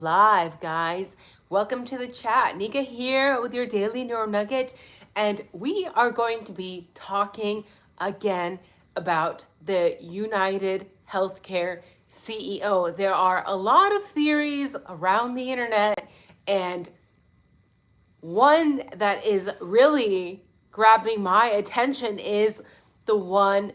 Live, guys. Welcome to the chat. Nika here with your daily neuro nugget, and we are going to be talking again about the United Healthcare CEO. There are a lot of theories around the internet, and one that is really grabbing my attention is the one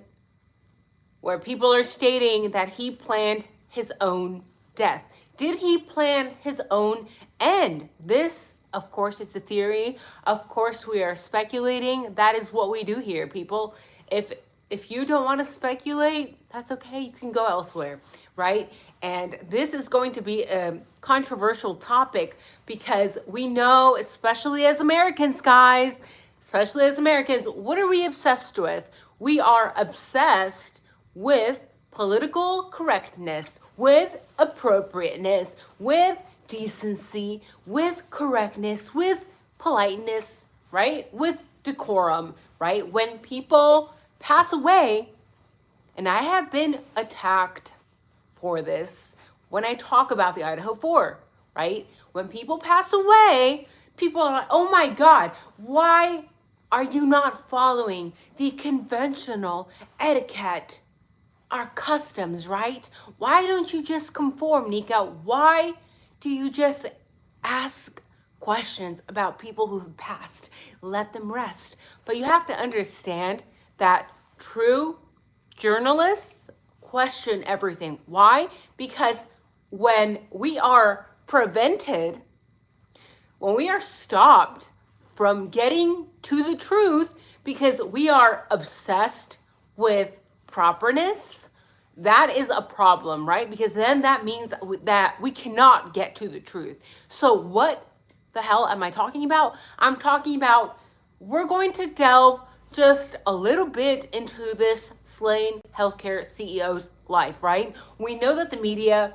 where people are stating that he planned his own death. Did he plan his own end? This, of course, is a theory. Of course, we are speculating. That is what we do here, people. If you don't want to speculate, that's okay. You can go elsewhere, right? And this is going to be a controversial topic because we know, especially as Americans, guys, especially as Americans, what are we obsessed with? We are obsessed with political correctness, with appropriateness, with decency, with correctness, with politeness, right? With decorum, right? When people pass away, and I have been attacked for this when I talk about the Idaho 4, right? When people pass away, people are like, oh my God, why are you not following the conventional etiquette, our customs, right? Why don't you just conform, Nika? Why do you just ask questions about people who have passed? Let them rest. But you have to understand that true journalists question everything. Why? Because when we are prevented, when we are stopped from getting to the truth because we are obsessed with properness, that is a problem, right? Because then that means that we cannot get to the truth. So what the hell am I talking about? I'm talking about we're going to delve just a little bit into this slain healthcare CEO's life, right? We know that the media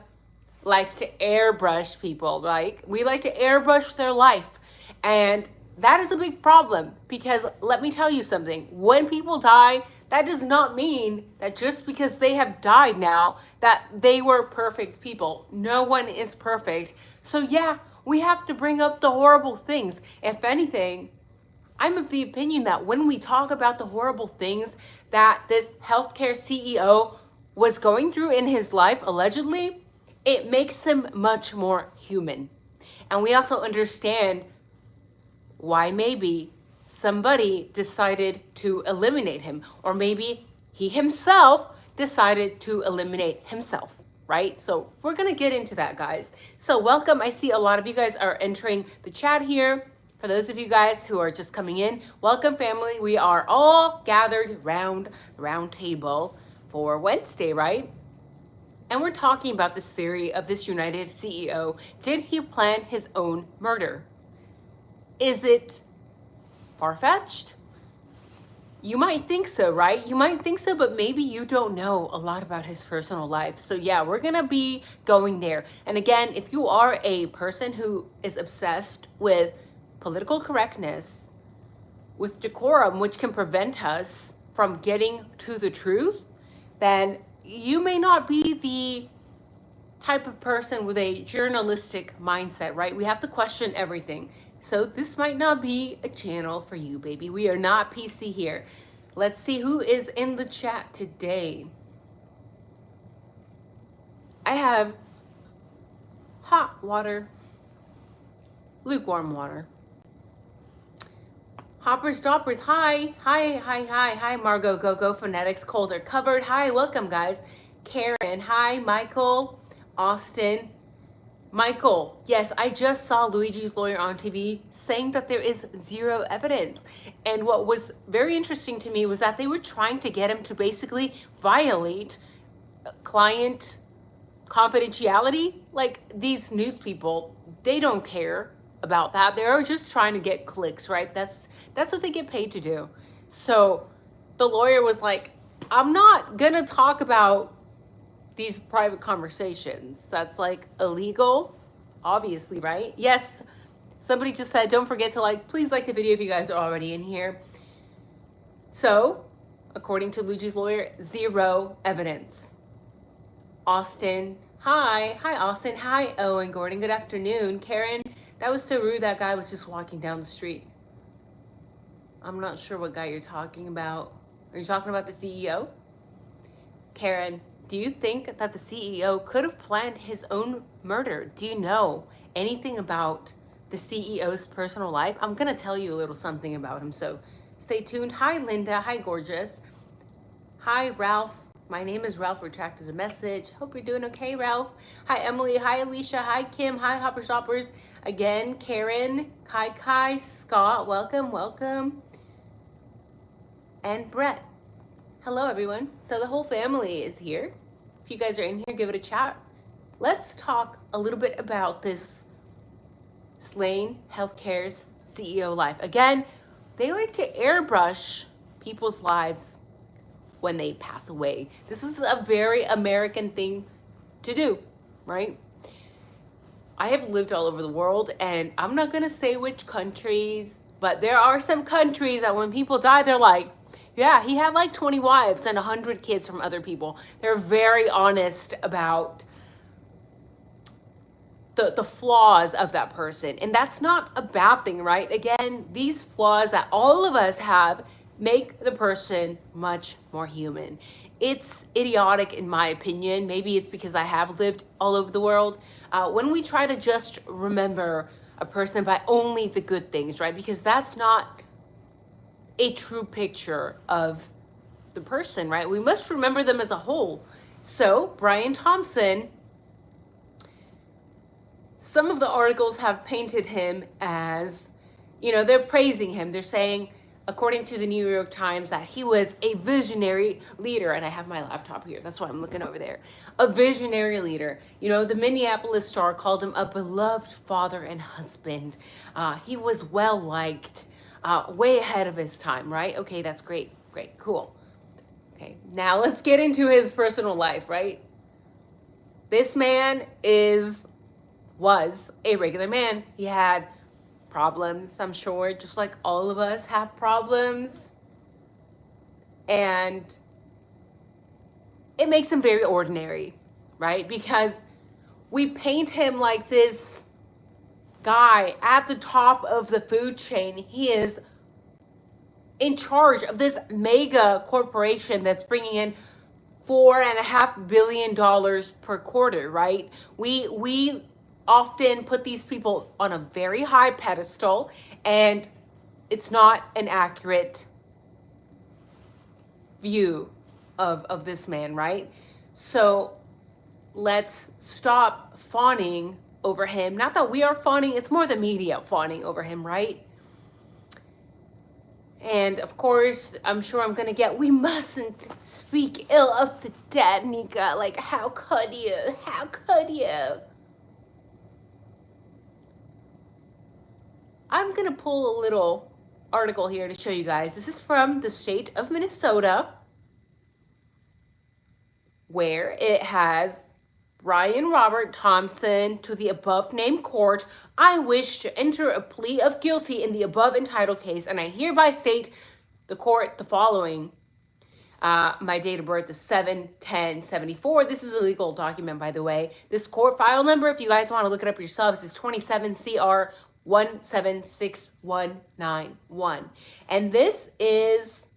likes to airbrush people, right? We like to airbrush their life. And that is a big problem because let me tell you something. When people die, that does not mean that just because they have died now that they were perfect people. No one is perfect. So yeah, we have to bring up the horrible things. If anything, I'm of the opinion that when we talk about the horrible things that this healthcare CEO was going through in his life, allegedly, it makes him much more human. And we also understand why maybe somebody decided to eliminate him, or maybe he himself decided to eliminate himself, right? So we're gonna get into that, guys. So welcome. I see a lot of you guys are entering the chat here. For those of you guys who are just coming in, welcome, family. We are all gathered around the round table for Wednesday, right? And we're talking about this theory of this United CEO. Did he plan his own murder? Is it far-fetched? You might think so, right? You might think so, but maybe you don't know a lot about his personal life. So yeah, we're gonna be going there. And again, if you are a person who is obsessed with political correctness, with decorum, which can prevent us from getting to the truth, then you may not be the type of person with a journalistic mindset, right? We have to question everything. So this might not be a channel for you, baby. We are not PC here. Let's see who is in the chat today. I have hot water, lukewarm water. Hoppers Doppers, hi, Margot, Go Phonetics, Colder Covered, hi, welcome, guys. Karen, hi, Michael, Austin. Michael, yes, I just saw Luigi's lawyer on TV saying that there is zero evidence. And what was very interesting to me was that they were trying to get him to basically violate client confidentiality. Like, these news people, they don't care about that. They're just trying to get clicks, right? That's what they get paid to do. So the lawyer was like, I'm not gonna talk about these private conversations. That's like illegal, obviously, right? Yes, somebody just said, don't forget to please like the video if you guys are already in here. So, according to Luigi's lawyer, zero evidence. Austin, Hi, Austin. Hi, Owen Gordon. Good afternoon. Karen, that was so rude. That guy was just walking down the street. I'm not sure what guy you're talking about. Are you talking about the CEO? Karen, do you think that the CEO could have planned his own murder? Do you know anything about the CEO's personal life? I'm going to tell you a little something about him, so stay tuned. Hi, Linda. Hi, gorgeous. Hi, Ralph. My name is Ralph. Retracted a message. Hope you're doing okay, Ralph. Hi, Emily. Hi, Alicia. Hi, Kim. Hi, Hopper Shoppers. Again, Karen, Kai, Scott. Welcome, welcome. And Brett. Hello, everyone. So the whole family is here. If you guys are in here, give it a chat. Let's talk a little bit about this Slane Healthcare's CEO life. Again, they like to airbrush people's lives when they pass away. This is a very American thing to do, right? I have lived all over the world, and I'm not gonna say which countries, but there are some countries that when people die, they're like, yeah, he had like 20 wives and 100 kids from other people. They're very honest about the flaws of that person. And that's not a bad thing, right? Again, these flaws that all of us have make the person much more human. It's idiotic in my opinion. Maybe it's because I have lived all over the world. When we try to just remember a person by only the good things, right? Because that's not a true picture of the person, right? We must remember them as a whole. So Brian Thompson, some of the articles have painted him as, they're praising him. They're saying, according to the New York Times, that he was a visionary leader. And I have my laptop here. That's why I'm looking over there. A visionary leader. The Minneapolis Star called him a beloved father and husband. He was well liked, way ahead of his time, right? Okay, that's great. Great, cool. Okay, now let's get into his personal life, right? This man was a regular man. He had problems, I'm sure, just like all of us have problems. And it makes him very ordinary, right? Because we paint him like this guy at the top of the food chain. He is in charge of this mega corporation that's bringing in $4.5 billion per quarter, right? We often put these people on a very high pedestal, and it's not an accurate view of this man, right? So let's stop fawning over him. Not that we are fawning, it's more the media fawning over him, right? And of course, I'm sure I'm gonna get, we mustn't speak ill of the dead, Nika. Like, how could you? How could you? I'm gonna pull a little article here to show you guys. This is from the state of Minnesota, where it has Brian Robert Thompson to the above named court. I wish to enter a plea of guilty in the above entitled case, and I hereby state the court the following. My date of birth is 7/10/74. This is a legal document, by the way. This court file number, if you guys want to look it up yourselves, is 27 CR 176191. And this is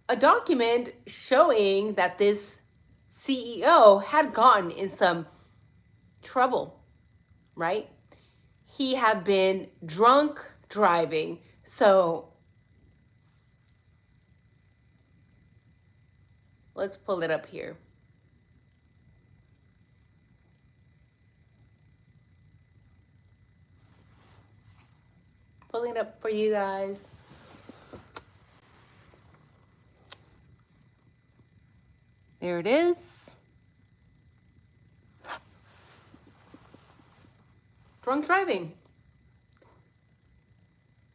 a document showing that this CEO had gotten in some trouble, right? He had been drunk driving. So let's pull it up here. Pulling it up for you guys. There it is. Drunk driving.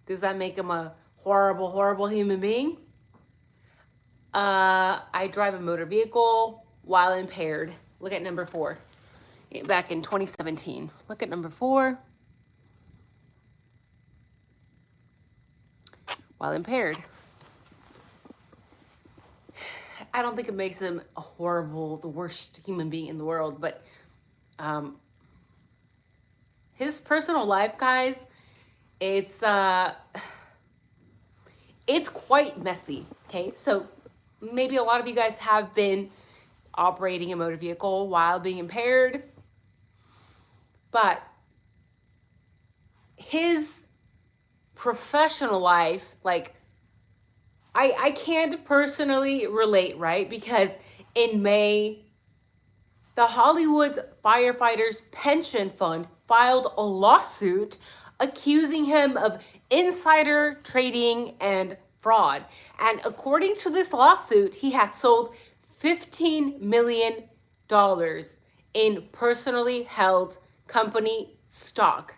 Does that make him a horrible, horrible human being? I drive a motor vehicle while impaired. Look at number 4. Back in 2017. Look at number 4. While impaired. I don't think it makes him a horrible, the worst human being in the world, but his personal life, guys, it's quite messy. Okay, so maybe a lot of you guys have been operating a motor vehicle while being impaired, but his professional life, like, I can't personally relate, right? Because in May, the Hollywood Firefighters Pension Fund filed a lawsuit accusing him of insider trading and fraud. And according to this lawsuit, he had sold $15 million in personally held company stock.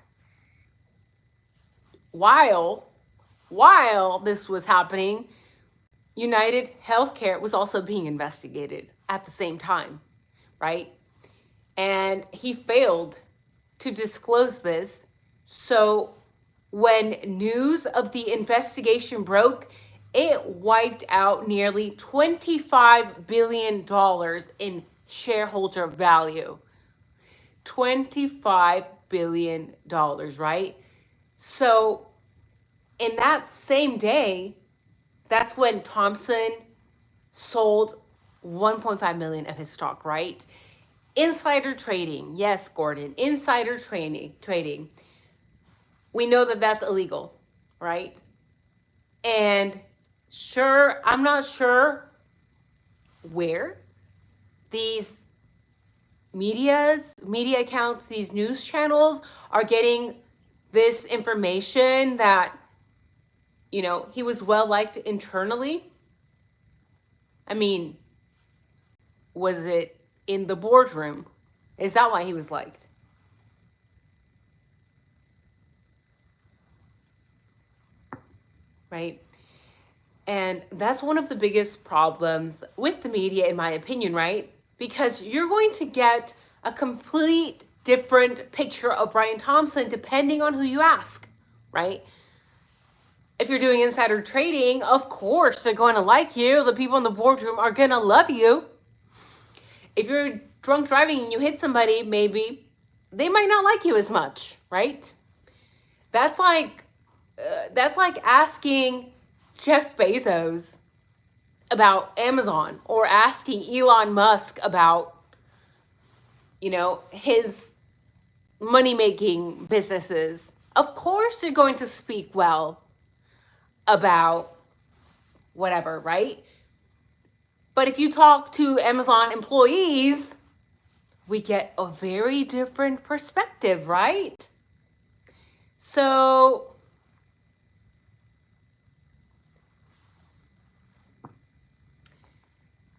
While this was happening, United Healthcare was also being investigated at the same time, right? And he failed to disclose this. So when news of the investigation broke, it wiped out nearly $25 billion in shareholder value. $25 billion, right? So in that same day, that's when Thompson sold 1.5 million of his stock, right? Insider trading. Yes, Gordon, insider trading. We know that that's illegal, right? And sure, I'm not sure where these media accounts, these news channels are getting this information that, you know, he was well liked internally. I mean, was it in the boardroom? Is that why he was liked? Right? And that's one of the biggest problems with the media, in my opinion, right? Because you're going to get a complete different picture of Brian Thompson depending on who you ask, right? If you're doing insider trading, of course they're going to like you. The people in the boardroom are going to love you. If you're drunk driving and you hit somebody, maybe they might not like you as much, right? That's like asking Jeff Bezos about Amazon or asking Elon Musk about, you know, his money-making businesses. Of course you're going to speak well about whatever, right? But if you talk to Amazon employees, we get a very different perspective, right? So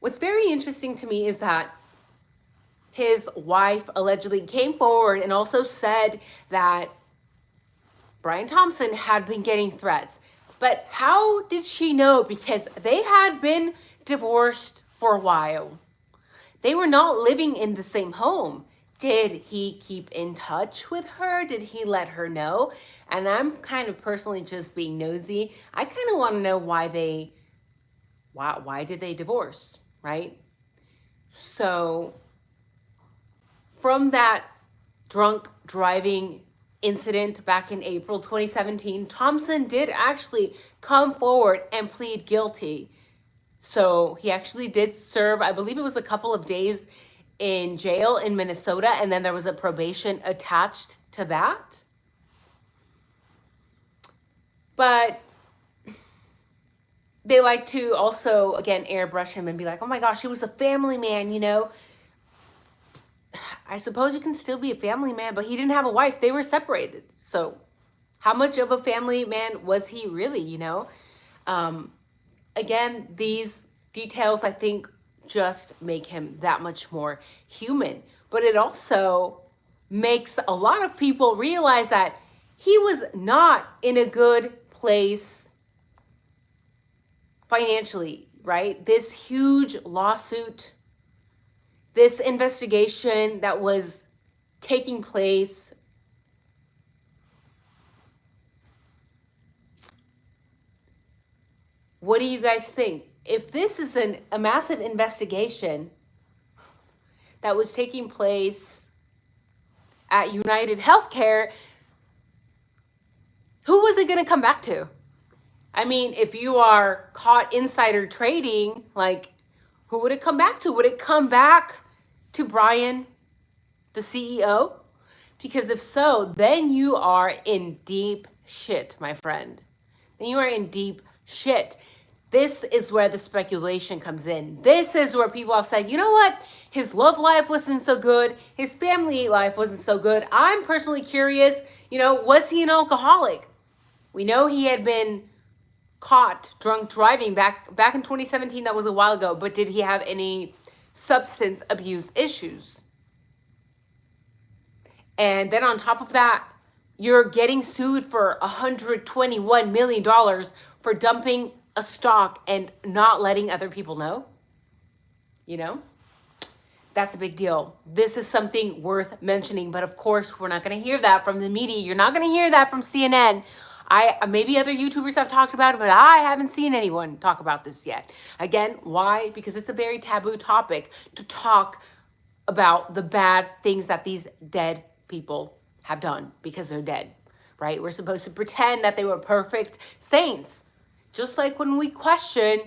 what's very interesting to me is that his wife allegedly came forward and also said that Brian Thompson had been getting threats. But how did she know? Because they had been divorced for a while. They were not living in the same home. Did he keep in touch with her? Did he let her know? And I'm kind of personally just being nosy. I kind of want to know why did they divorce, right? So from that drunk driving incident back in April 2017, Thompson did actually come forward and plead guilty. So he actually did serve, I believe it was a couple of days in jail in Minnesota, and then there was a probation attached to that. But they like to also, again, airbrush him and be like, oh my gosh, he was a family man, you know. I suppose you can still be a family man, but he didn't have a wife. They were separated. So how much of a family man was he really, you know? Again, these details, I think, just make him that much more human. But it also makes a lot of people realize that he was not in a good place financially, right? This huge lawsuit, this investigation that was taking place, what do you guys think? if this is a massive investigation that was taking place at United Healthcare, who was it going to come back to? I mean, if you are caught insider trading, like, who would it come back to? Would it come back to Brian, the CEO? Because if so, then you are in deep shit, my friend. Then you are in deep shit. This is where the speculation comes in. This is where people have said, you know what? His love life wasn't so good. His family life wasn't so good. I'm personally curious, was he an alcoholic? We know he had been caught drunk driving back in 2017. That was a while ago. But did he have any substance abuse issues? And then on top of that, you're getting sued for $121 million for dumping a stock and not letting other people know. That's a big deal. This is something worth mentioning. But of course, we're not going to hear that from the media. You're not going to hear that from CNN. Maybe other YouTubers have talked about it, but I haven't seen anyone talk about this yet. Again, why? Because it's a very taboo topic to talk about the bad things that these dead people have done because they're dead, right? We're supposed to pretend that they were perfect saints, just like when we question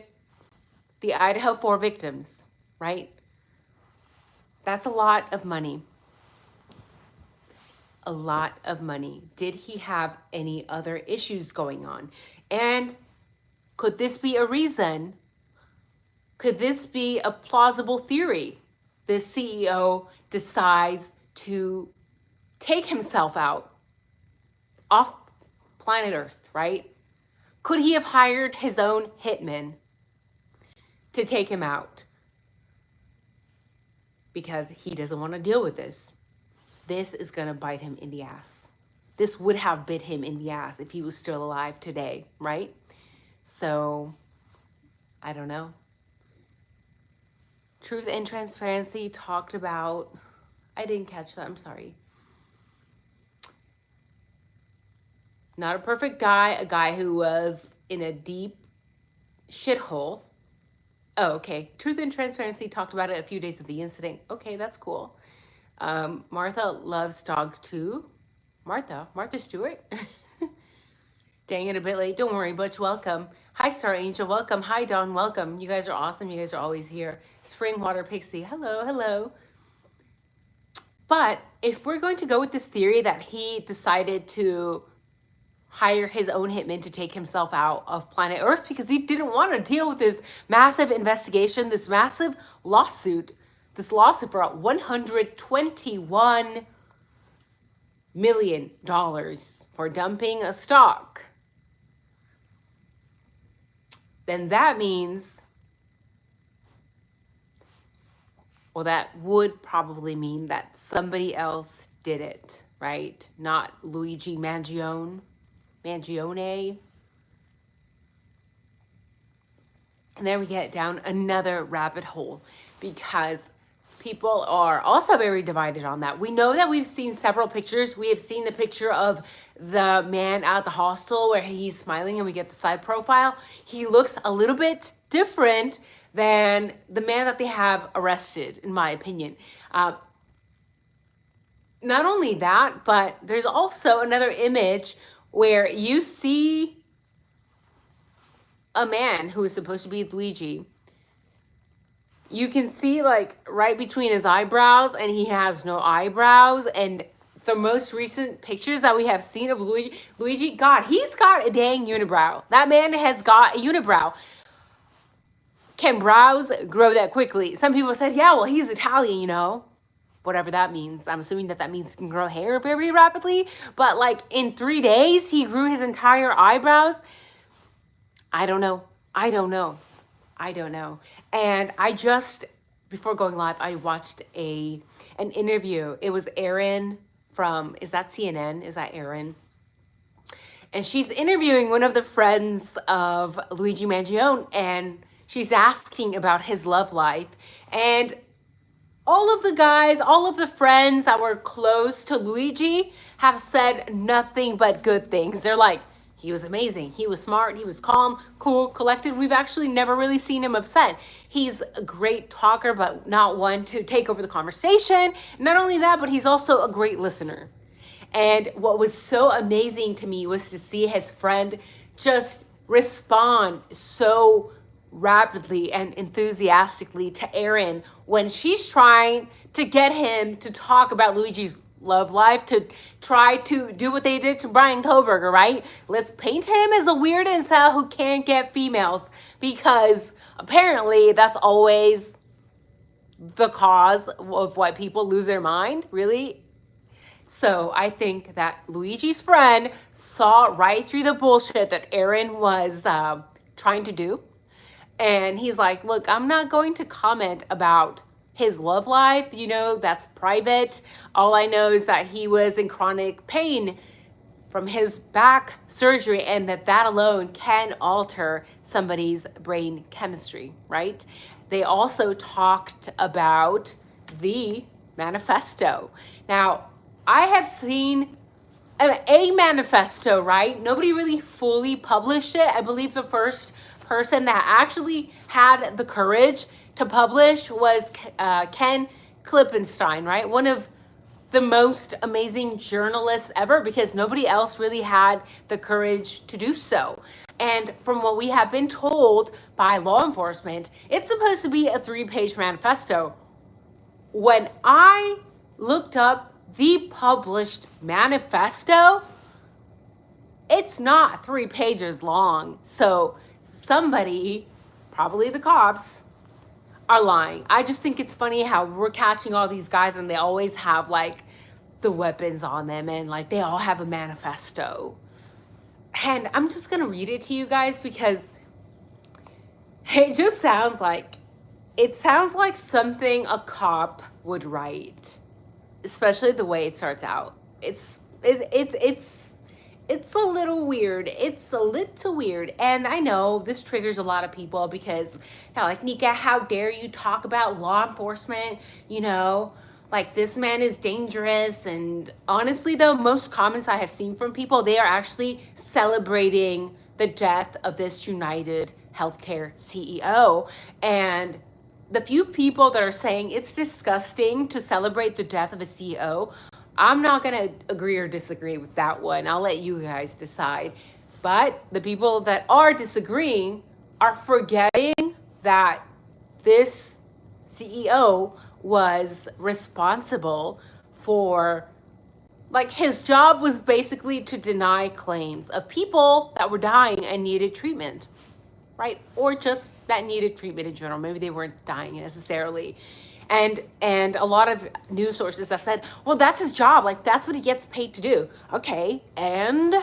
the Idaho 4 victims, right? That's a lot of money. A lot of money. Did he have any other issues going on? And could this be a reason? Could this be a plausible theory? This CEO decides to take himself out off planet Earth, right? Could he have hired his own hitman to take him out? Because he doesn't want to deal with this. This is going to bite him in the ass. This would have bit him in the ass if he was still alive today, right? So, I don't know. Truth and Transparency talked about, I didn't catch that, I'm sorry. Not a perfect guy, a guy who was in a deep shithole. Oh, okay. Truth and Transparency talked about it a few days of the incident. Okay, that's cool. Martha loves dogs too. Martha Stewart. Dang it, a bit late. Don't worry, Butch, welcome. Hi, Star Angel, welcome. Hi, Dawn, welcome. You guys are awesome. You guys are always here. Spring Water Pixie, hello, hello. But if we're going to go with this theory that he decided to hire his own hitman to take himself out of planet Earth because he didn't want to deal with this massive investigation, this massive lawsuit, this lawsuit for $121 million for dumping a stock, then that means, well, that would probably mean that somebody else did it, right? Not Luigi Mangione. And then we get down another rabbit hole because people are also very divided on that. We know that we've seen several pictures. We have seen the picture of the man at the hostel where he's smiling and we get the side profile. He looks a little bit different than the man that they have arrested, in my opinion. Not only that, but there's also another image where you see a man who is supposed to be Luigi. You can see like right between his eyebrows and he has no eyebrows. And the most recent pictures that we have seen of Luigi, God, he's got a dang unibrow. That man has got a unibrow. Can brows grow that quickly? Some people said, yeah, well, he's Italian, whatever that means. I'm assuming that means he can grow hair very rapidly. But like in 3 days, he grew his entire eyebrows. I don't know. And I just, before going live, I watched an interview. It was Erin from, is that CNN? Is that Erin? And she's interviewing one of the friends of Luigi Mangione, and she's asking about his love life. And all of the guys, all of the friends that were close to Luigi have said nothing but good things. They're like, He was amazing. He was smart. He was calm, cool, collected. We've actually never really seen him upset. He's a great talker, but not one to take over the conversation. Not only that, but he's also a great listener. And what was so amazing to me was to see his friend just respond so rapidly and enthusiastically to Erin when she's trying to get him to talk about Luigi's love life, to try to do what they did to Brian Koberger, right? Let's paint him as a weird incel who can't get females, because apparently that's always the cause of why people lose their mind, really. So I think that Luigi's friend saw right through the bullshit that Erin was trying to do. And he's like, look, I'm not going to comment about his love life. That's private. All I know is that he was in chronic pain from his back surgery, and that alone can alter somebody's brain chemistry, right? They also talked about the manifesto. Now, I have seen a manifesto, right? Nobody really fully published it. I believe the first person that actually had the courage to publish was Ken Klippenstein, right? One of the most amazing journalists ever, because nobody else really had the courage to do so. And from what we have been told by law enforcement, it's supposed to be a 3-page manifesto. When I looked up the published manifesto, it's not 3 pages long. So somebody, probably the cops, are lying. I just think it's funny how we're catching all these guys and they always have like the weapons on them, and like they all have a manifesto. And I'm just gonna read it to you guys because it just sounds like something a cop would write, especially the way it starts out. It's a little weird. It's a little weird. And I know this triggers a lot of people because, like, Nika, how dare you talk about law enforcement? Like, this man is dangerous. And honestly, though, most comments I have seen from people, they are actually celebrating the death of this United Healthcare CEO. And the few people that are saying it's disgusting to celebrate the death of a CEO, I'm not going to agree or disagree with that one. I'll let you guys decide. But the people that are disagreeing are forgetting that this CEO was responsible for, like, his job was basically to deny claims of people that were dying and needed treatment, right? Or just that needed treatment in general. Maybe they weren't dying necessarily. And a lot of news sources have said, well, that's his job. Like, that's what he gets paid to do. Okay, and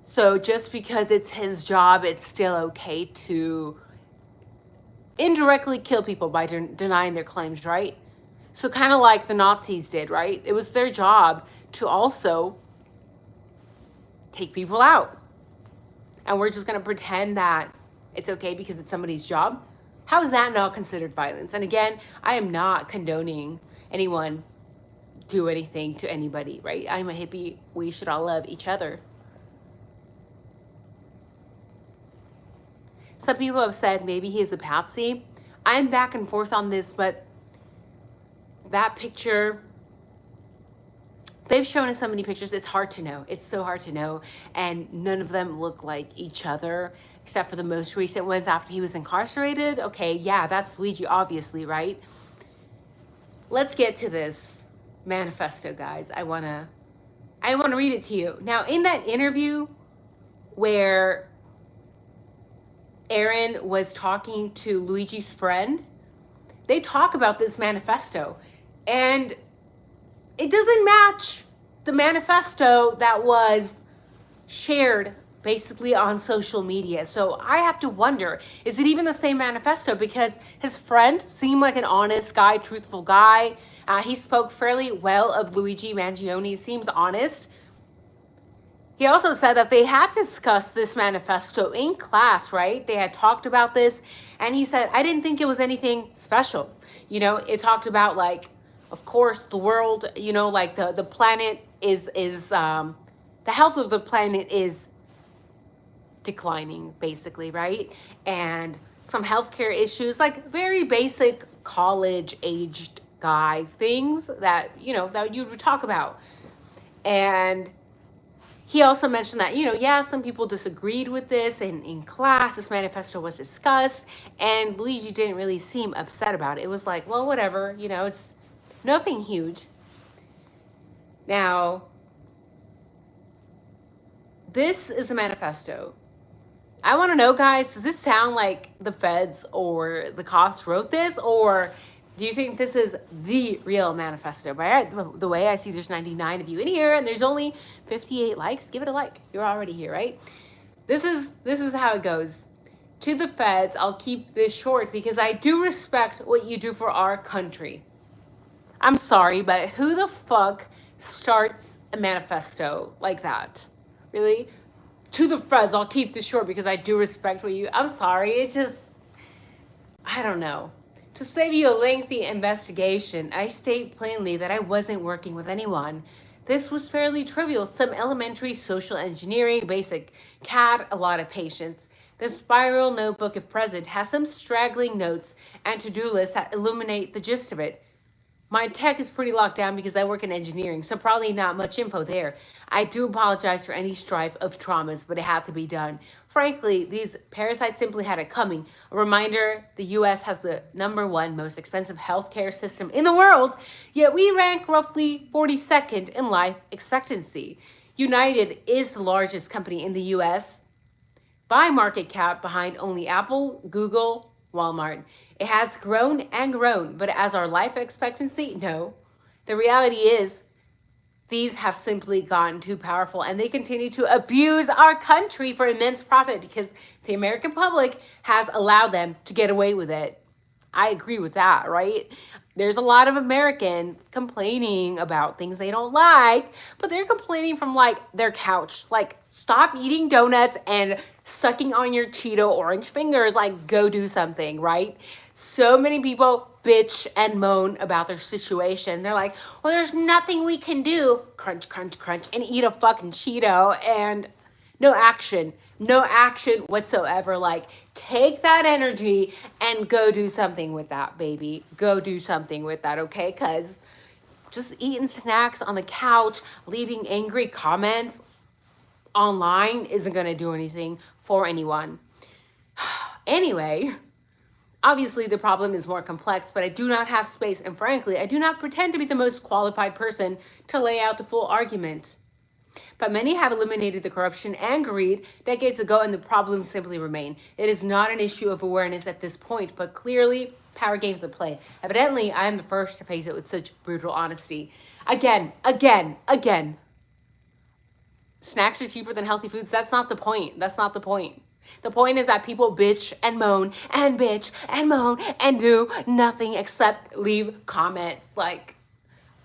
so just because it's his job, it's still okay to indirectly kill people by denying their claims, right? So kind of like the Nazis did, right? It was their job to also take people out. And we're just going to pretend that it's okay because it's somebody's job. How is that not considered violence? And again, I am not condoning anyone do anything to anybody, right? I'm a hippie. We should all love each other. Some people have said maybe he's a patsy. I'm back and forth on this, but that picture, they've shown us so many pictures. It's hard to know. It's so hard to know. And none of them look like each other, except for the most recent ones after he was incarcerated. Okay, yeah, that's Luigi, obviously, right? Let's get to this manifesto, guys. I wanna read it to you. Now, in that interview where Erin was talking to Luigi's friend, they talk about this manifesto, and it doesn't match the manifesto that was shared basically on social media. So I have to wonder, is it even the same manifesto? Because his friend seemed like an honest guy, truthful guy. He spoke fairly well of Luigi Mangione. He seems honest. He also said that they had discussed this manifesto in class, right? They had talked about this, and he said, I didn't think it was anything special. It talked about, like, of course, the world, like the planet is the health of the planet is declining, basically, right? And some healthcare issues, like very basic college-aged guy things that, you know, that you would talk about. And he also mentioned that, you know, yeah, some people disagreed with this, and in class, this manifesto was discussed, and Luigi didn't really seem upset about it. It was like, well, whatever, you know, it's nothing huge. Now, this is a manifesto. I want to know, guys, does this sound like the feds or the cops wrote this, or do you think this is the real manifesto? By the way, I see there's 99 of you in here, and there's only 58 likes. Give it a like. You're already here, right? This is how it goes. To the feds, I'll keep this short because I do respect what you do for our country. I'm sorry, but who the fuck starts a manifesto like that? Really? To the feds, I'll keep this short because I do respect what you... I'm sorry, it just... I don't know. To save you a lengthy investigation, I state plainly that I wasn't working with anyone. This was fairly trivial. Some elementary social engineering, basic CAD, a lot of patience. The spiral notebook, if present, has some straggling notes and to-do lists that illuminate the gist of it. My tech is pretty locked down because I work in engineering, so probably not much info there. I do apologize for any strife of traumas, but it had to be done. Frankly, these parasites simply had it coming. A reminder, the US has the #1 most expensive healthcare system in the world, yet we rank roughly 42nd in life expectancy. United is the largest company in the US by market cap, behind only Apple, Google, Walmart. It has grown and grown, but as our life expectancy, no. The reality is, these have simply gotten too powerful, and they continue to abuse our country for immense profit because the American public has allowed them to get away with it. I agree with that, right? There's a lot of Americans complaining about things they don't like, but they're complaining from like their couch. Like, stop eating donuts and sucking on your Cheeto orange fingers. Like, go do something, right? So many people bitch and moan about their situation. They're like, well, there's nothing we can do. Crunch, crunch, crunch, and eat a fucking Cheeto, and no action. No action whatsoever. Like, take that energy and go do something with that, baby. Go do something with that, okay? Because just eating snacks on the couch, leaving angry comments online isn't going to do anything for anyone. Anyway, obviously the problem is more complex, but I do not have space, and frankly, I do not pretend to be the most qualified person to lay out the full argument. But many have eliminated the corruption and greed decades ago, and the problems simply remain. It is not an issue of awareness at this point, but clearly power games at play. Evidently, I am the first to face it with such brutal honesty. Again. Snacks are cheaper than healthy foods. That's not the point. That's not the point. The point is that people bitch and moan and bitch and moan and do nothing except leave comments like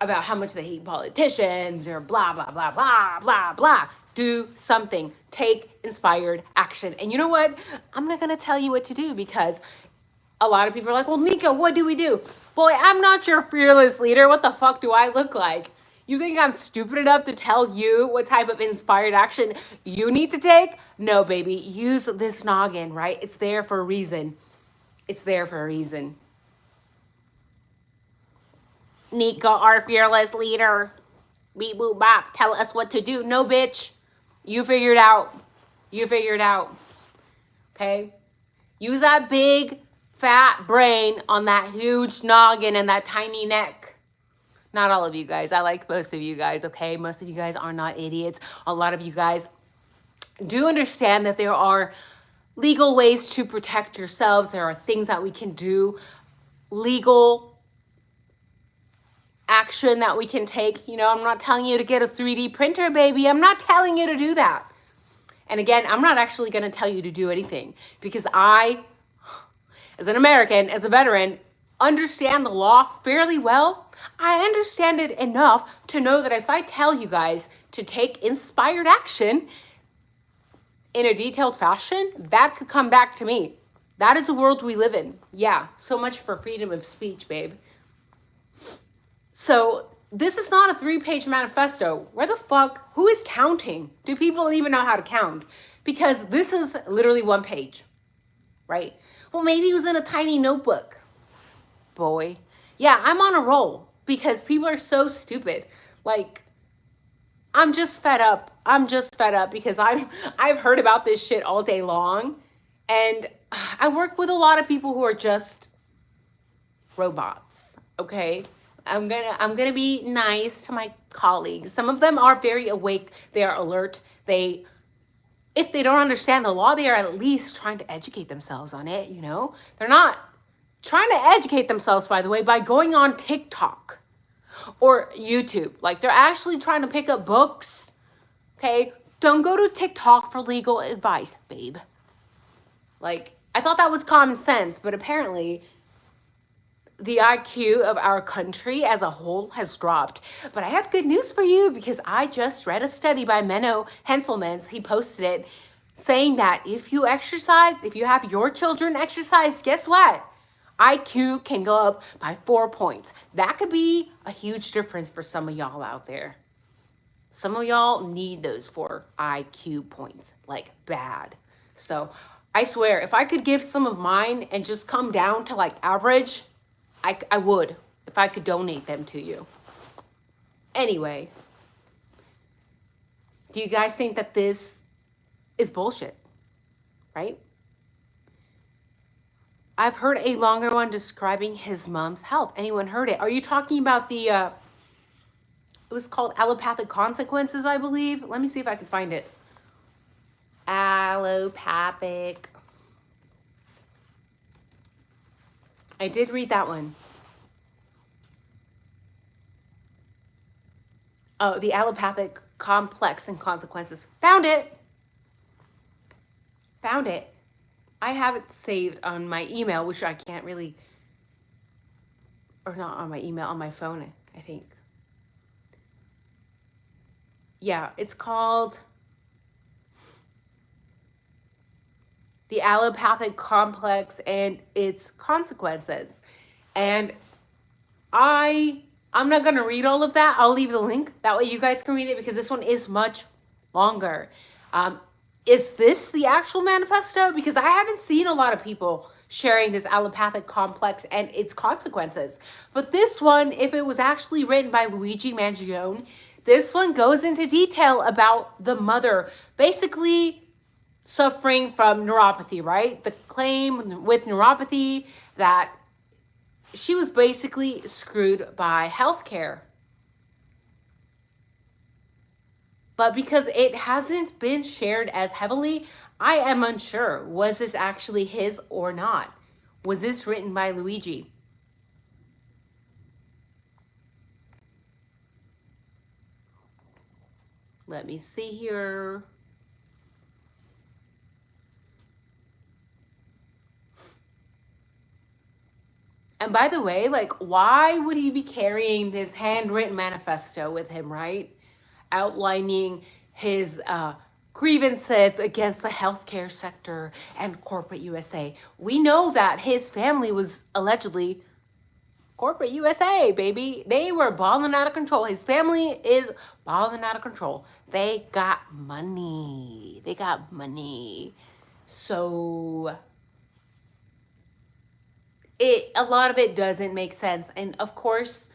about how much they hate politicians or blah, blah, blah, blah, blah, blah. Do something. Take inspired action. And you know what? I'm not going to tell you what to do because a lot of people are like, well, Nika, what do we do? Boy, I'm not your fearless leader. What the fuck do I look like? You think I'm stupid enough to tell you what type of inspired action you need to take? No, baby. Use this noggin, right? It's there for a reason. It's there for a reason. Nika, our fearless leader. Beep, boop, bop. Tell us what to do. No, bitch. You figure it out. You figure it out. Okay? Use that big, fat brain on that huge noggin and that tiny neck. Not all of you guys. I like most of you guys, okay? Most of you guys are not idiots. A lot of you guys do understand that there are legal ways to protect yourselves. There are things that we can do. Legal action that we can take. You know, I'm not telling you to get a 3D printer, baby. I'm not telling you to do that. And again, I'm not actually going to tell you to do anything because I, as an American, as a veteran, understand the law fairly well. I understand it enough to know that if I tell you guys to take inspired action in a detailed fashion, that could come back to me. That is the world we live in. Yeah, so much for freedom of speech, babe. So this is not a 3-page manifesto. Where the fuck, who is counting? Do people even know how to count? because this is literally one page, right? Well, maybe it was in a tiny notebook. Boy. Yeah, I'm on a roll because people are so stupid. Like, I'm just fed up. I'm just fed up because I've heard about this shit all day long, and I work with a lot of people who are just robots, okay? I'm gonna be nice to my colleagues. Some of them are very awake, they are alert. If they don't understand the law, they are at least trying to educate themselves on it, you know? They're not trying to educate themselves, by the way, by going on TikTok or YouTube. Like, they're actually trying to pick up books, okay? Don't go to TikTok for legal advice, babe. Like, I thought that was common sense, but apparently the IQ of our country as a whole has dropped. But I have good news for you because I just read a study by Menno Henselmans. He posted it saying that if you exercise, if you have your children exercise, guess what? IQ can go up by 4 points. That could be a huge difference for some of y'all out there. Some of y'all need those 4 IQ points, like bad. So I swear, if I could give some of mine and just come down to like average, I would, if I could donate them to you. Anyway, do you guys think that this is bullshit? Right? I've heard a longer one describing his mom's health. Anyone heard it? Are you talking about the, it was called Allopathic Consequences, I believe. Let me see if I can find it. Allopathic. I did read that one. Oh, the allopathic complex and consequences. Found it. Found it. I have it saved on my email, which I can't really, or not on my email, on my phone, I think. Yeah, it's called The Allopathic Complex and Its Consequences. And I'm not going to read all of that. I'll leave the link. That way you guys can read it because this one is much longer. Is this the actual manifesto? Because I haven't seen a lot of people sharing this allopathic complex and its consequences. But this one, if it was actually written by Luigi Mangione, this one goes into detail about the mother basically suffering from neuropathy, right? The claim with neuropathy that she was basically screwed by healthcare. But because it hasn't been shared as heavily, I am unsure. Was this actually his or not? Was this written by Luigi? Let me see here. And by the way, like, why would he be carrying this handwritten manifesto with him, right? Outlining his grievances against the healthcare sector and corporate USA. We know that his family was allegedly corporate USA, baby. They were balling out of control. His family is balling out of control. They got money. They got money. So a lot of it doesn't make sense. And of course,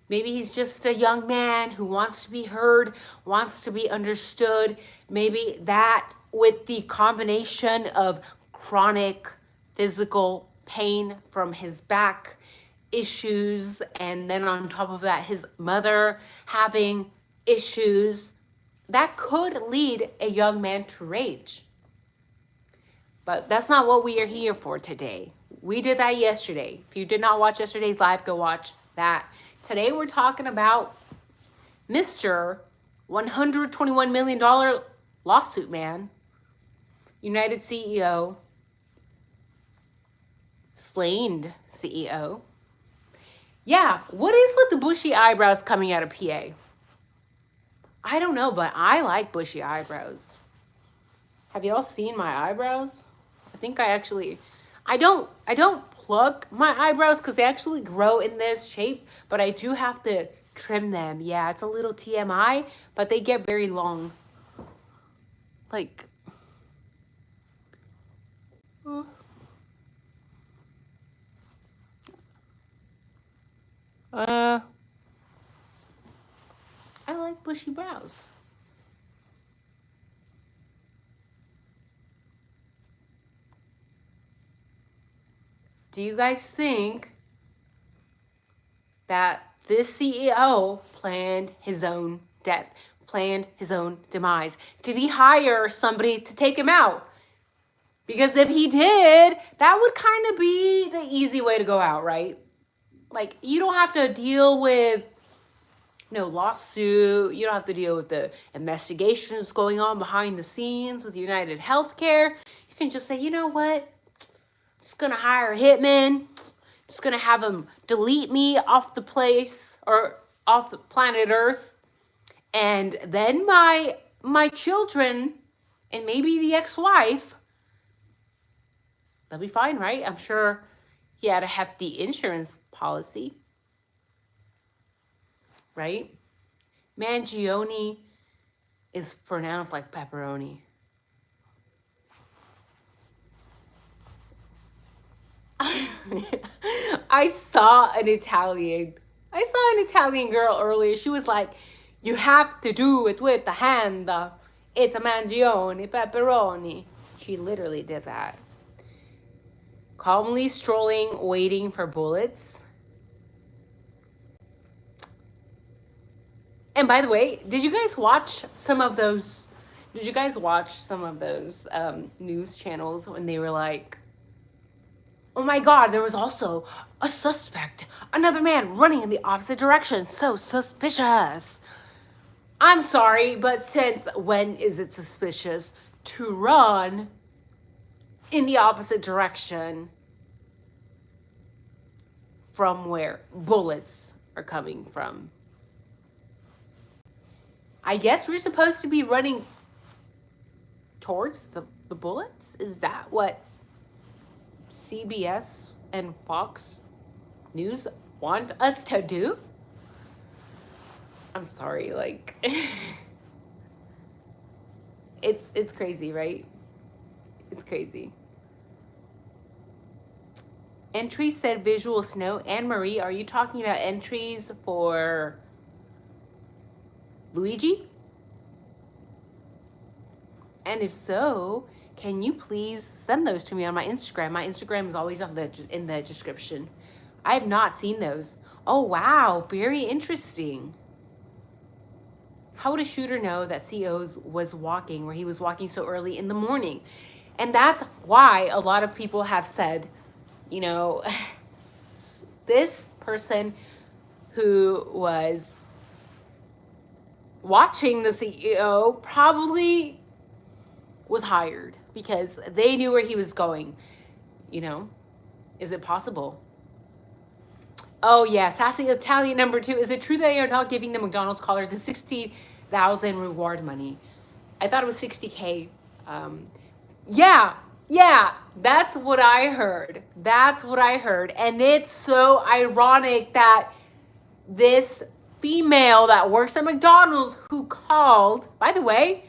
maybe he's just a young man who wants to be heard, wants to be understood. Maybe that with the combination of chronic physical pain from his back issues, and then on top of that, his mother having issues, that could lead a young man to rage. But that's not what we are here for today. We did that yesterday. If you did not watch yesterday's live, go watch that. Today we're talking about Mr. $121 million lawsuit man, United CEO, slain CEO. Yeah, what is with the bushy eyebrows coming out of PA? I don't know, but I like bushy eyebrows. Have y'all seen my eyebrows? I think I don't pluck my eyebrows because they actually grow in this shape, but I do have to trim them. Yeah, it's a little TMI, but they get very long. Like, I like bushy brows. Do you guys think that this CEO planned his own death, planned his own demise? Did he hire somebody to take him out? Because if he did, that would kind of be the easy way to go out, right? Like, you don't have to deal with no lawsuit. You don't have to deal with the investigations going on behind the scenes with United Healthcare. You can just say, you know what? I'm just going to hire a hitman. Just going to have him delete me off the place or off the planet Earth. And then my children and maybe the ex-wife, they'll be fine, right? I'm sure he had a hefty insurance policy, right? Mangione is pronounced like pepperoni. I saw an Italian girl earlier. She was like, you have to do it with the hand. It's a mangione, pepperoni. She literally did that. Calmly strolling, waiting for bullets. And by the way, did you guys watch some of those news channels when they were like, oh my God, there was also a suspect, another man running in the opposite direction. So suspicious. I'm sorry, but since when is it suspicious to run in the opposite direction from where bullets are coming from? I guess we're supposed to be running towards the bullets? Is that what CBS and Fox News want us to do? I'm sorry, like it's crazy, right? It's crazy. Entries said visual snow. Anne-Marie, are you talking about entries for Luigi? And if so, can you please send those to me on my Instagram? My Instagram is always in the description. I have not seen those. Oh, wow. Very interesting. How would a shooter know that CEOs was walking where he was walking so early in the morning? And that's why a lot of people have said, you know, this person who was watching the CEO probably was hired because they knew where he was going. You know, is it possible? Oh yeah, sassy Italian number 2. Is it true they are not giving the McDonald's caller the 60,000 reward money? I thought it was 60K. Yeah, that's what I heard. And it's so ironic that this female that works at McDonald's who called, by the way,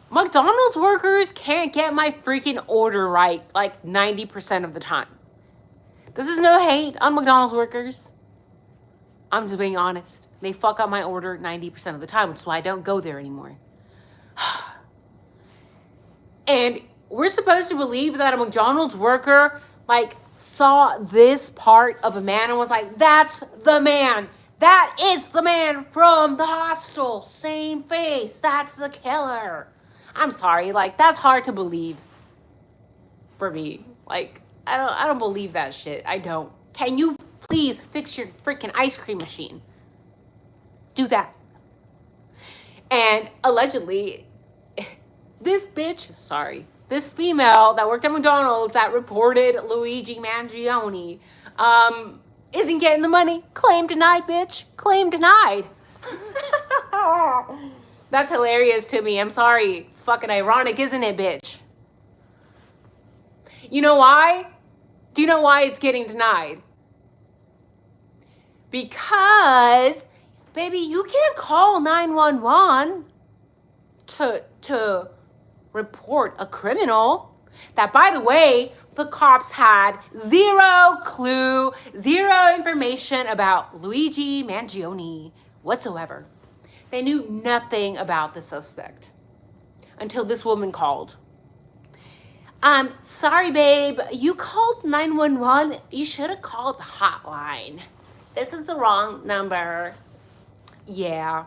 McDonald's workers can't get my freaking order right like 90% of the time. This is no hate on McDonald's workers. I'm just being honest. They fuck up my order 90% of the time, which is why I don't go there anymore. And we're supposed to believe that a McDonald's worker like saw this part of a man and was like, that's the man. That is the man from the hostel. Same face. That's the killer. I'm sorry, like that's hard to believe for me. Like I don't believe that shit. I don't. Can you please fix your freaking ice cream machine? Do that. And allegedly, this female that worked at McDonald's that reported Luigi Mangione isn't getting the money. Claim denied, bitch. Claim denied. That's hilarious to me. I'm sorry. It's fucking ironic, isn't it, bitch? You know why? Do you know why it's getting denied? Because, baby, you can't call 911 to report a criminal. That, by the way, the cops had zero clue, zero information about Luigi Mangione whatsoever. They knew nothing about the suspect until this woman called. Sorry, babe, you called 911. You should have called the hotline. This is the wrong number. Yeah.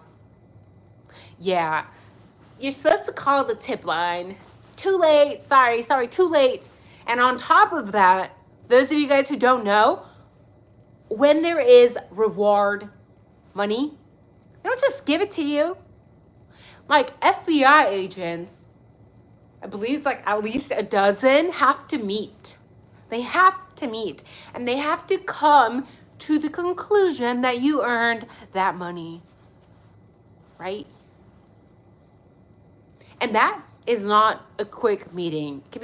You're supposed to call the tip line. Too late. Sorry, too late. And on top of that, those of you guys who don't know, when there is reward money, they don't just give it to you. Like FBI agents, I believe it's like at least a dozen, have to meet. They have to meet. And they have to come to the conclusion that you earned that money. Right? And that is not a quick meeting. It can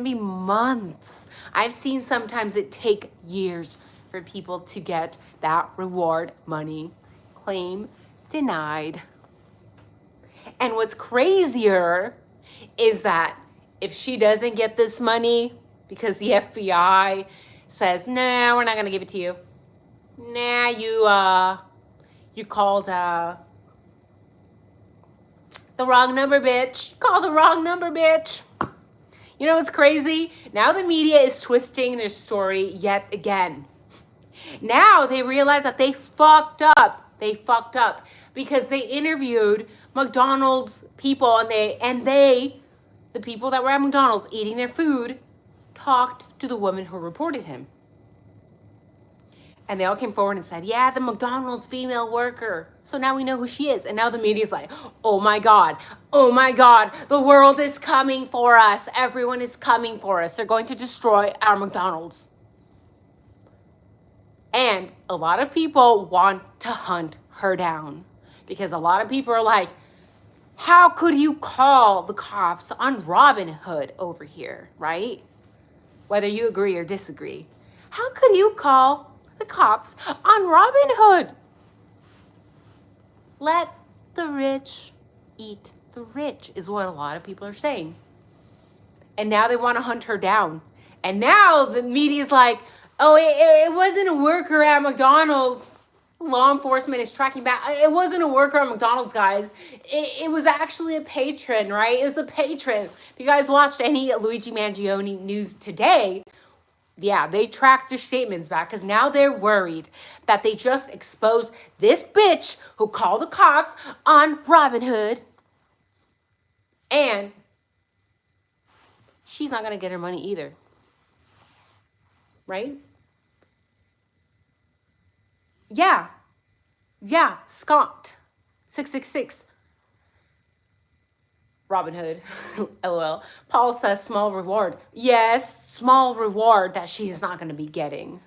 be months. I've seen sometimes it take years for people to get that reward money. Claim denied. And what's crazier is that if she doesn't get this money because the FBI says, nah, we're not going to give it to you. Nah, you called the wrong number, bitch. Call the wrong number, bitch. You know what's crazy? Now the media is twisting their story yet again. Now they realize that they fucked up. Because they interviewed McDonald's people and the people that were at McDonald's eating their food, talked to the woman who reported him. And they all came forward and said, yeah, the McDonald's female worker. So now we know who she is. And now the media's like, oh my God, the world is coming for us. Everyone is coming for us. They're going to destroy our McDonald's. And a lot of people want to hunt her down because a lot of people are like, how could you call the cops on Robin Hood over here, right? Whether you agree or disagree. How could you call the cops on Robin Hood? Let the rich eat the rich is what a lot of people are saying. And now they want to hunt her down. And now the media's like, oh, it wasn't a worker at McDonald's. Law enforcement is tracking back. It wasn't a worker at McDonald's, guys. It was actually a patron, right? It was a patron. If you guys watched any Luigi Mangione news today, yeah, they tracked their statements back because now they're worried that they just exposed this bitch who called the cops on Robin Hood. And she's not going to get her money either. Right? Yeah, Scott. 666. Robin Hood. LOL. Paul says small reward. Yes, small reward that she's not going to be getting.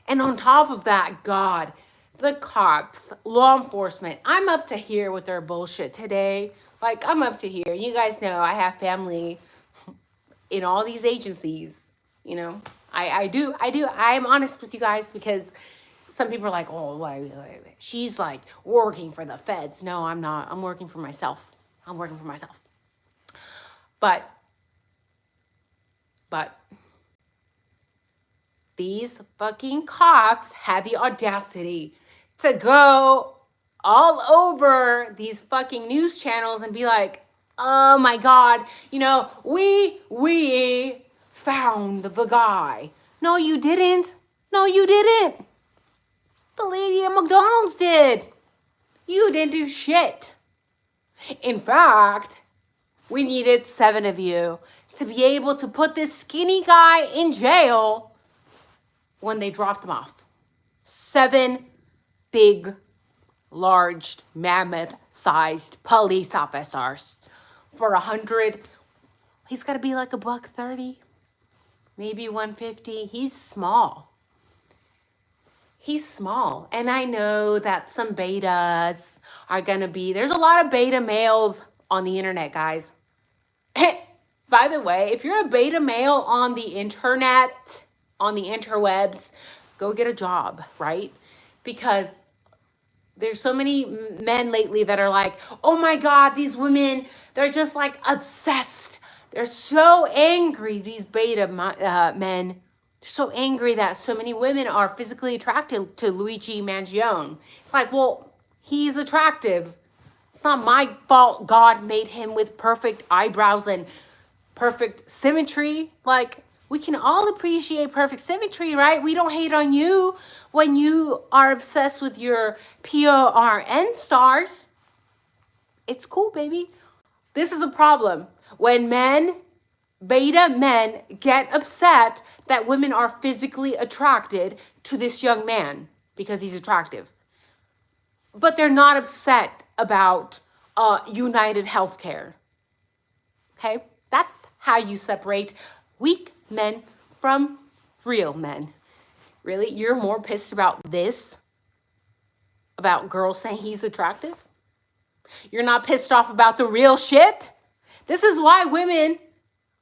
And on top of that, God, the cops, law enforcement, I'm up to here with their bullshit today. Like, I'm up to here. You guys know I have family in all these agencies, you know. I do. I'm honest with you guys because some people are like, oh, wait. She's like working for the feds. No, I'm not. I'm working for myself. But these fucking cops had the audacity to go all over these fucking news channels and be like, oh my God, you know, we found the guy. No, you didn't. The lady at McDonald's did. You didn't do shit. In fact, we needed 7 of you to be able to put this skinny guy in jail when they dropped him off. 7 big, large, mammoth-sized police officers for 100. He's got to be like $130, maybe 150. He's small. And I know that some betas are going to be, there's a lot of beta males on the internet, guys. By the way, if you're a beta male on the internet, on the interwebs, go get a job, right? Because there's so many men lately that are like, oh my God, these women, they're just like obsessed. They're so angry, these beta men. They're so angry that so many women are physically attracted to Luigi Mangione. It's like, well, he's attractive. It's not my fault God made him with perfect eyebrows and perfect symmetry. Like, we can all appreciate perfect symmetry, right? We don't hate on you when you are obsessed with your PORN stars. It's cool, baby. This is a problem. When men, beta men, get upset that women are physically attracted to this young man because he's attractive. But they're not upset about United Healthcare. Okay? That's how you separate weak men from real men. Really? You're more pissed about this? About girls saying he's attractive? You're not pissed off about the real shit? This is why women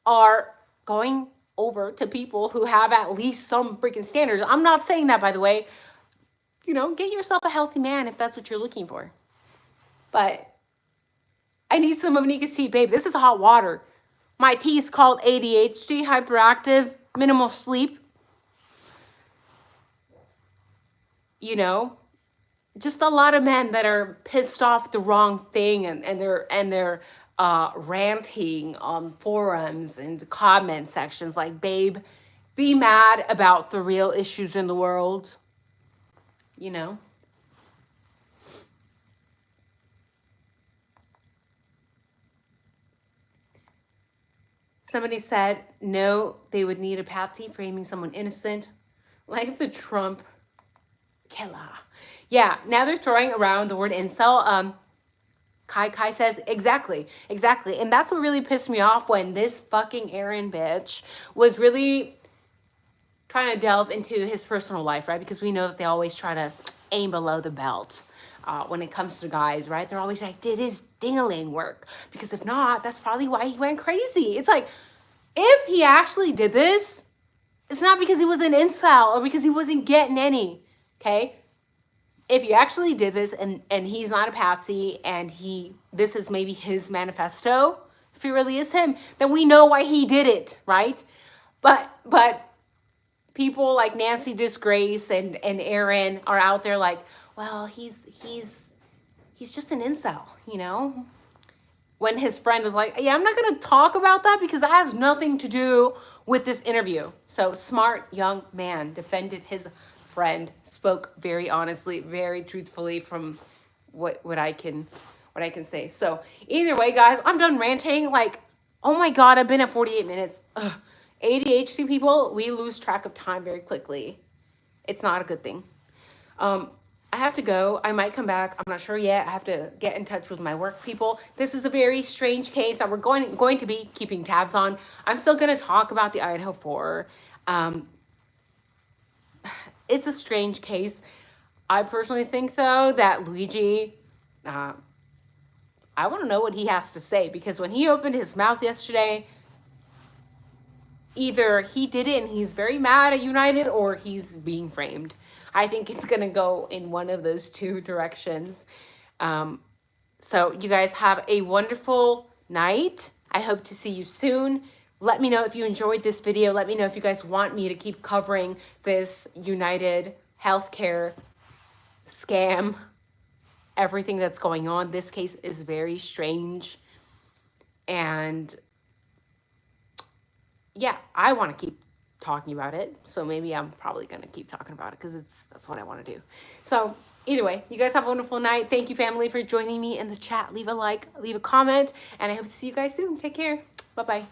are going over to people who have at least some freaking standards. I'm not saying that, by the way. You know, get yourself a healthy man if that's what you're looking for. But I need some of Nika's tea, babe. This is hot water. My tea is called ADHD, hyperactive, minimal sleep. You know, just a lot of men that are pissed off the wrong thing, and they're ranting on forums and comment sections like, babe, be mad about the real issues in the world. You know? Somebody said, no, they would need a patsy framing someone innocent, like the Trump killer. Yeah, now they're throwing around the word incel. Kai says, exactly. And that's what really pissed me off when this fucking Aaron bitch was really trying to delve into his personal life, right? Because we know that they always try to aim below the belt when it comes to guys, right? They're always like, did his ding-a-ling work? Because if not, that's probably why he went crazy. It's like, if he actually did this, it's not because he was an incel or because he wasn't getting any, okay? If he actually did this and he's not a patsy and this is maybe his manifesto, if he really is him, then we know why he did it, right? But people like Nancy Disgrace and Aaron are out there like, well, he's just an incel, you know? When his friend was like, yeah, I'm not going to talk about that because that has nothing to do with this interview. So smart young man defended his friend, spoke very honestly, very truthfully from what I can say. So either way, guys, I'm done ranting. Like, oh my God, I've been at 48 minutes. Ugh. ADHD people, we lose track of time very quickly. It's not a good thing. I have to go. I might come back. I'm not sure yet. I have to get in touch with my work people. This is a very strange case that we're going to be keeping tabs on. I'm still going to talk about the Idaho 4. It's a strange case. I personally think, though, that Luigi, I want to know what he has to say, because when he opened his mouth yesterday, either he did it and he's very mad at United or he's being framed. I think it's going to go in one of those two directions. So you guys have a wonderful night. I hope to see you soon. Let me know if you enjoyed this video. Let me know if you guys want me to keep covering this United Healthcare scam, everything that's going on. This case is very strange. And yeah, I want to keep talking about it, so maybe I'm probably gonna keep talking about it because that's what I want to do. So either way, you guys have a wonderful night. Thank you, family, for joining me in the chat. Leave a like, leave a comment, and I hope to see you guys soon. Take care. Bye bye.